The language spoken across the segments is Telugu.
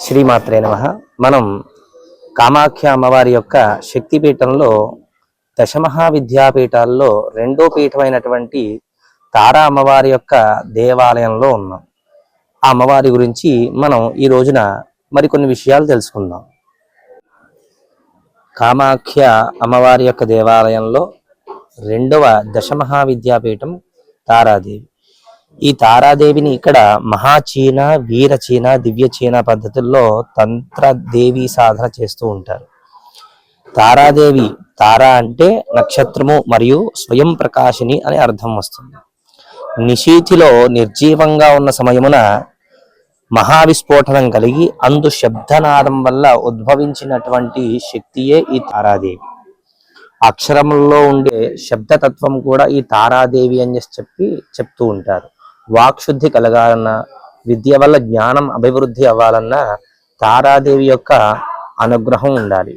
శ్రీమాత్రే నమః. మనం కామాఖ్య అమ్మవారి యొక్క శక్తిపీఠంలో దశమహావిద్యాపీఠాల్లో రెండో పీఠమైనటువంటి తారా అమ్మవారి యొక్క దేవాలయంలో ఉన్నాం. ఆ అమ్మవారి గురించి మనం ఈ రోజున మరికొన్ని విషయాలు తెలుసుకుందాం. కామాఖ్య అమ్మవారి యొక్క దేవాలయంలో రెండవ దశమహావిద్యాపీఠం తారాదేవి. ఈ తారాదేవిని ఇక్కడ మహాచీన, వీరచీన, దివ్యచీన పద్ధతుల్లో తంత్ర దేవి సాధన చేస్తూ ఉంటారు. తారాదేవి, తారా అంటే నక్షత్రము మరియు స్వయం ప్రకాశిని అని అర్థం వస్తుంది. నిశీతిలో నిర్జీవంగా ఉన్న సమయమున మహావిస్ఫోటనం కలిగి అందు శబ్దనాదం వల్ల ఉద్భవించినటువంటి శక్తియే ఈ తారాదేవి. అక్షరముల్లో ఉండే శబ్దతత్వం కూడా ఈ తారాదేవి అని చెప్తూ ఉంటారు. వాక్శుద్ధి కలగాలన్నా, విద్య వల్ల జ్ఞానం అభివృద్ధి అవ్వాలన్నా తారాదేవి యొక్క అనుగ్రహం ఉండాలి.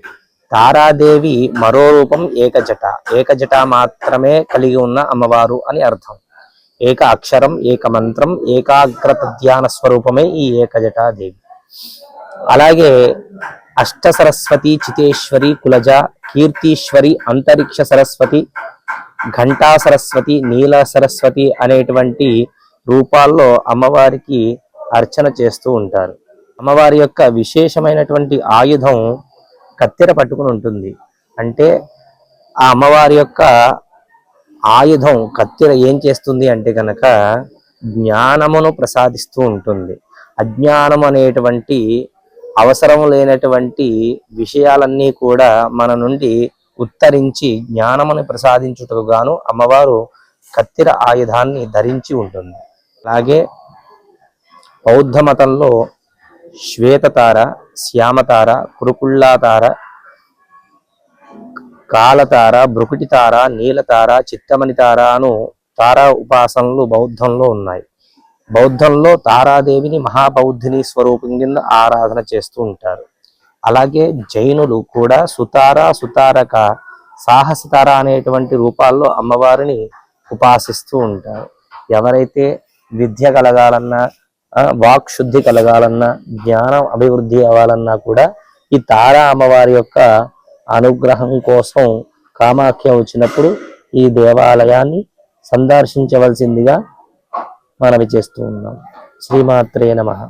తారాదేవి మరో రూపం ఏకజట. ఏకజట మాత్రమే కలిగి ఉన్న అమ్మవారు అని అర్థం. ఏక అక్షరం, ఏక మంత్రం, ఏకాగ్రత ధ్యాన స్వరూపమే ఈ ఏకజటాదేవి. అలాగే అష్ట సరస్వతి, చితేశ్వరి, కులజ, కీర్తీశ్వరి, అంతరిక్ష సరస్వతి, ఘంటా సరస్వతి, నీల సరస్వతి అనేటువంటి రూపాల్లో అమ్మవారికి అర్చన చేస్తూ ఉంటారు. అమ్మవారి యొక్క విశేషమైనటువంటి ఆయుధం కత్తెర పట్టుకుని ఉంటుంది. అంటే ఆ అమ్మవారి యొక్క ఆయుధం కత్తెర ఏం చేస్తుంది అంటే కనుక జ్ఞానమును ప్రసాదిస్తూ ఉంటుంది. అజ్ఞానం అనేటువంటి అవసరం లేనటువంటి విషయాలన్నీ కూడా మన నుండి ఉత్తరించి జ్ఞానమును ప్రసాదించుటకు గాను అమ్మవారు కత్తెర ఆయుధాన్ని ధరించి ఉంటుంది. అలాగే బౌద్ధ మతంలో శ్వేతతార, శ్యామతార, కురుకుళ్ళాతార, కాలతార, భృకుటితార, నీలతార, చిత్తమణితార అను తారా ఉపాసనలు బౌద్ధంలో ఉన్నాయి. బౌద్ధంలో తారాదేవిని మహాబౌద్ధిని స్వరూపం కింద ఆరాధన చేస్తూ ఉంటారు. అలాగే జైనులు కూడా సుతార, సుతారక, సాహసతార అనేటువంటి రూపాల్లో అమ్మవారిని ఉపాసిస్తూ ఉంటారు. ఎవరైతే విద్య కలగాలన్నా, వాక్ శుద్ధి కలగాలన్నా, జ్ఞానం అభివృద్ధి అవ్వాలన్నా కూడా ఈ తారా అమ్మవారి యొక్క అనుగ్రహం కోసం కామాఖ్య వచ్చినప్పుడు ఈ దేవాలయాన్ని సందర్శించవలసిందిగా మనవి చేస్తూ ఉన్నాం. శ్రీమాత్రే నమః.